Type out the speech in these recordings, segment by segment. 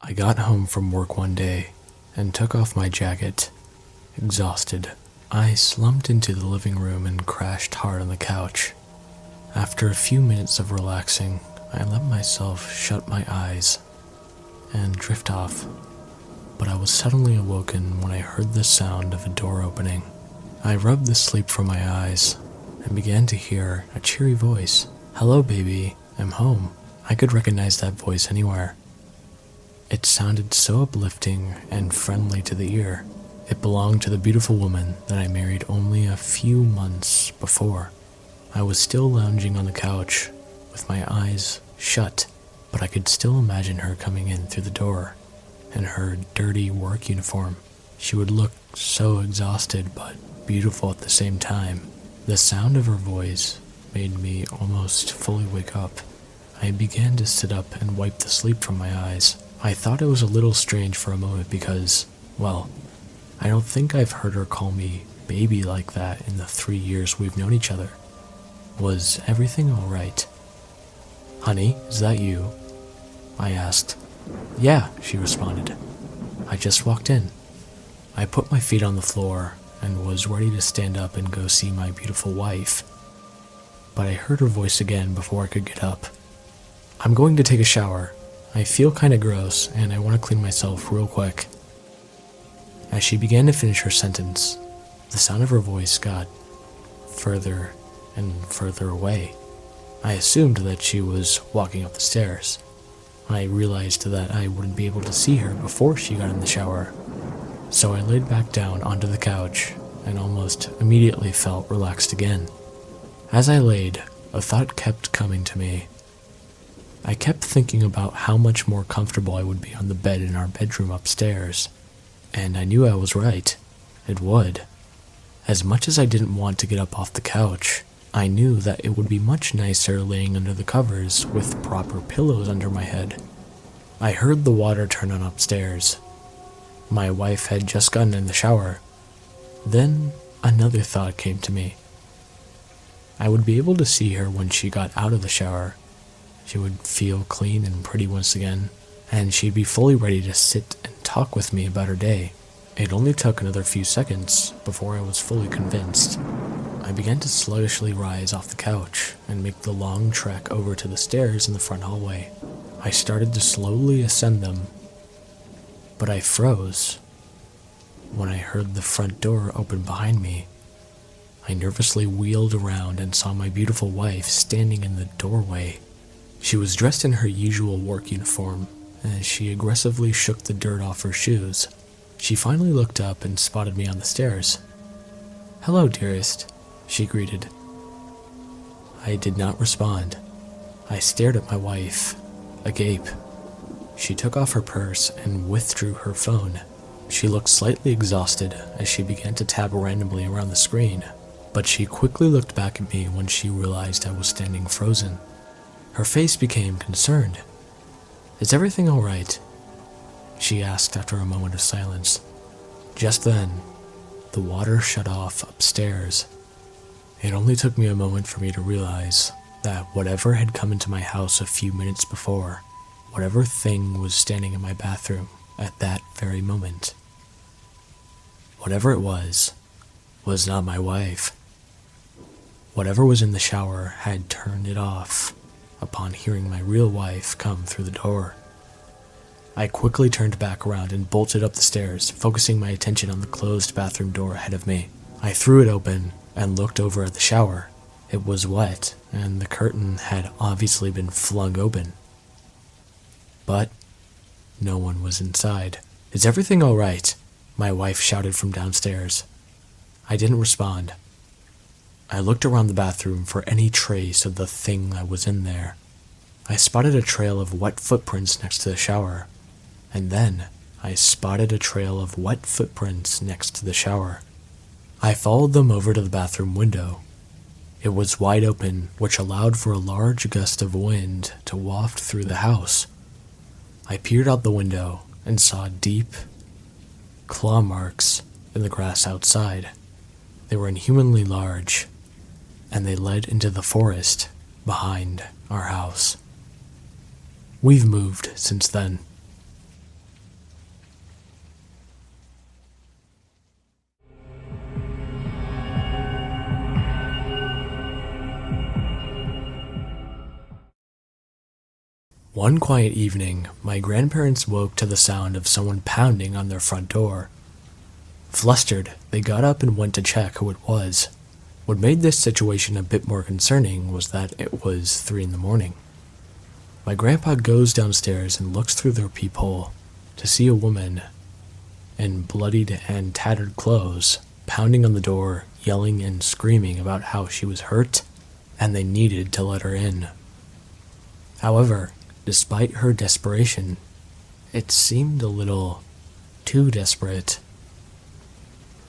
I got home from work one day and took off my jacket. Exhausted, I slumped into the living room and crashed hard on the couch. After a few minutes of relaxing, I let myself shut my eyes and drift off, but I was suddenly awoken when I heard the sound of a door opening. I rubbed the sleep from my eyes and began to hear a cheery voice. "Hello, baby, I'm home." I could recognize that voice anywhere. It sounded so uplifting and friendly to the ear. It belonged to the beautiful woman that I married only a few months before. I was still lounging on the couch with my eyes shut, but I could still imagine her coming in through the door in her dirty work uniform. She would look so exhausted but beautiful at the same time. The sound of her voice made me almost fully wake up. I began to sit up and wipe the sleep from my eyes. I thought it was a little strange for a moment because, well, I don't think I've heard her call me baby like that in the 3 years we've known each other. Was everything alright? "Honey, is that you?" I asked. "Yeah," she responded. "I just walked in." I put my feet on the floor and was ready to stand up and go see my beautiful wife, but I heard her voice again before I could get up. "I'm going to take a shower. I feel kinda gross and I want to clean myself real quick." As she began to finish her sentence, the sound of her voice got further and further away. I assumed that she was walking up the stairs. I realized that I wouldn't be able to see her before she got in the shower, so I laid back down onto the couch and almost immediately felt relaxed again. As I laid, a thought kept coming to me. I kept thinking about how much more comfortable I would be on the bed in our bedroom upstairs, and I knew I was right. It would. As much as I didn't want to get up off the couch, I knew that it would be much nicer laying under the covers with proper pillows under my head. I heard the water turn on upstairs. My wife had just gotten in the shower. Then another thought came to me. I would be able to see her when she got out of the shower. She would feel clean and pretty once again, and she'd be fully ready to sit and talk with me about her day. It only took another few seconds before I was fully convinced. I began to sluggishly rise off the couch and make the long trek over to the stairs in the front hallway. I started to slowly ascend them, but I froze when I heard the front door open behind me. I nervously wheeled around and saw my beautiful wife standing in the doorway. She was dressed in her usual work uniform, and she aggressively shook the dirt off her shoes. She finally looked up and spotted me on the stairs. "Hello, dearest," she greeted. I did not respond. I stared at my wife, agape. She took off her purse and withdrew her phone. She looked slightly exhausted as she began to tab randomly around the screen, but she quickly looked back at me when she realized I was standing frozen. Her face became concerned. "Is everything all right?" she asked after a moment of silence. Just then, the water shut off upstairs. It only took me a moment for me to realize that whatever had come into my house a few minutes before, whatever thing was standing in my bathroom at that very moment, whatever it was not my wife. Whatever was in the shower had turned it off upon hearing my real wife come through the door. I quickly turned back around and bolted up the stairs, focusing my attention on the closed bathroom door ahead of me. I threw it open and looked over at the shower. It was wet, and the curtain had obviously been flung open. But no one was inside. "Is everything all right?" my wife shouted from downstairs. I didn't respond. I looked around the bathroom for any trace of the thing that was in there. I spotted a trail of wet footprints next to the shower, and then I spotted a trail of wet footprints next to the shower. I followed them over to the bathroom window. It was wide open, which allowed for a large gust of wind to waft through the house. I peered out the window and saw deep claw marks in the grass outside. They were inhumanly large, and they led into the forest behind our house. We've moved since then. One quiet evening, my grandparents woke to the sound of someone pounding on their front door. Flustered, they got up and went to check who it was. What made this situation a bit more concerning was that it was 3 in the morning. My grandpa goes downstairs and looks through their peephole to see a woman in bloodied and tattered clothes pounding on the door, yelling and screaming about how she was hurt and they needed to let her in. However, despite her desperation, it seemed a little too desperate.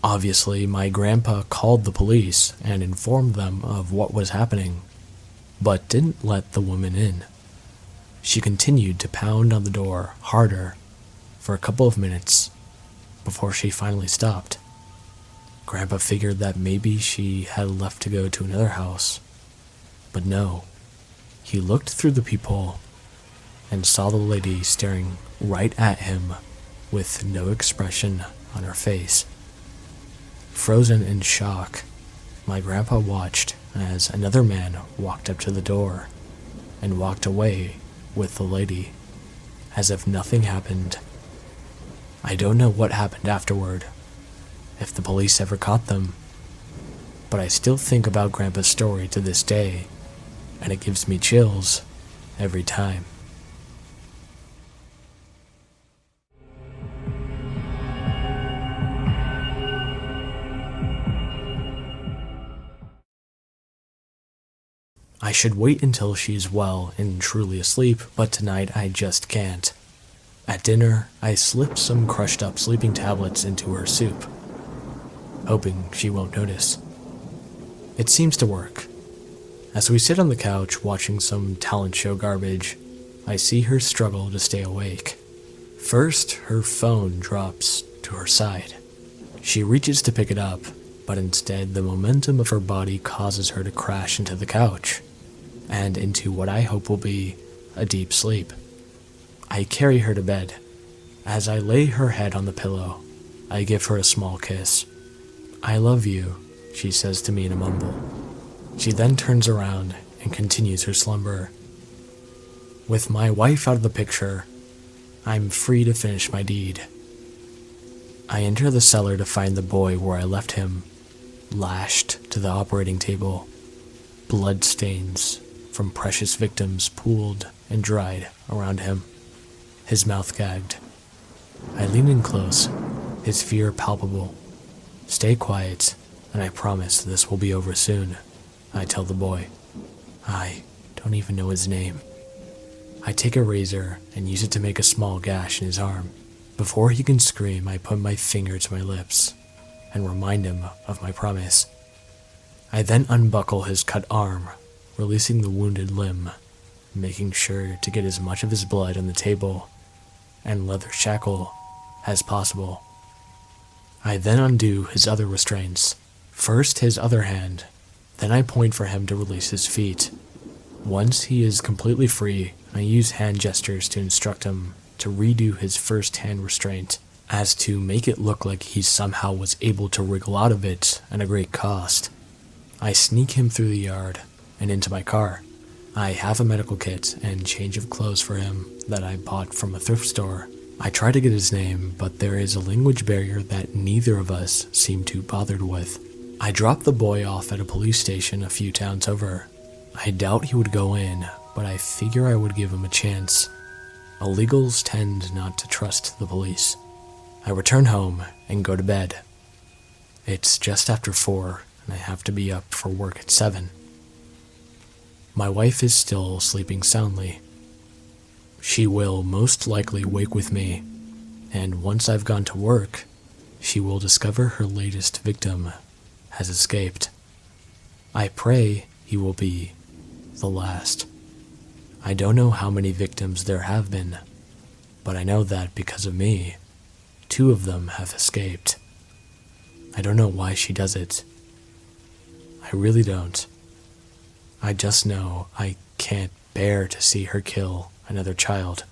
Obviously, my grandpa called the police and informed them of what was happening, but didn't let the woman in. She continued to pound on the door harder for a couple of minutes before she finally stopped. Grandpa figured that maybe she had left to go to another house, but no. He looked through the peephole and saw the lady staring right at him with no expression on her face. Frozen in shock, my grandpa watched as another man walked up to the door and walked away with the lady, as if nothing happened. I don't know what happened afterward, if the police ever caught them, but I still think about Grandpa's story to this day, and it gives me chills every time. I should wait until she's well and truly asleep, but tonight I just can't. At dinner, I slip some crushed up sleeping tablets into her soup, hoping she won't notice. It seems to work. As we sit on the couch watching some talent show garbage, I see her struggle to stay awake. First, her phone drops to her side. She reaches to pick it up, but instead the momentum of her body causes her to crash into the couch, and into what I hope will be a deep sleep. I carry her to bed. As I lay her head on the pillow, I give her a small kiss. "I love you," she says to me in a mumble. She then turns around and continues her slumber. With my wife out of the picture, I'm free to finish my deed. I enter the cellar to find the boy where I left him, lashed to the operating table, blood stains from precious victims pooled and dried around him, his mouth gagged. I lean in close, his fear palpable. "Stay quiet, and I promise this will be over soon," I tell the boy. I don't even know his name. I take a razor and use it to make a small gash in his arm. Before he can scream, I put my finger to my lips and remind him of my promise. I then unbuckle his cut arm, releasing the wounded limb, making sure to get as much of his blood on the table and leather shackle as possible. I then undo his other restraints, first his other hand, then I point for him to release his feet. Once he is completely free, I use hand gestures to instruct him to redo his first hand restraint, as to make it look like he somehow was able to wriggle out of it at a great cost. I sneak him through the yard and into my car. I have a medical kit and change of clothes for him that I bought from a thrift store. I try to get his name, but there is a language barrier that neither of us seem too bothered with. I drop the boy off at a police station a few towns over. I doubt he would go in, but I figure I would give him a chance. Illegals tend not to trust the police. I return home and go to bed. It's just after 4, and I have to be up for work at 7. My wife is still sleeping soundly. She will most likely wake with me, and once I've gone to work, she will discover her latest victim has escaped. I pray he will be the last. I don't know how many victims there have been, but I know that because of me, 2 of them have escaped. I don't know why she does it. I really don't. I just know I can't bear to see her kill another child.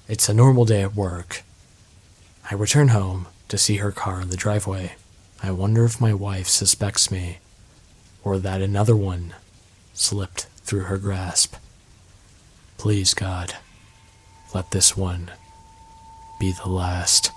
It's a normal day at work. I return home to see her car in the driveway. I wonder if my wife suspects me, or that another one slipped through her grasp. Please, God, let this one be the last.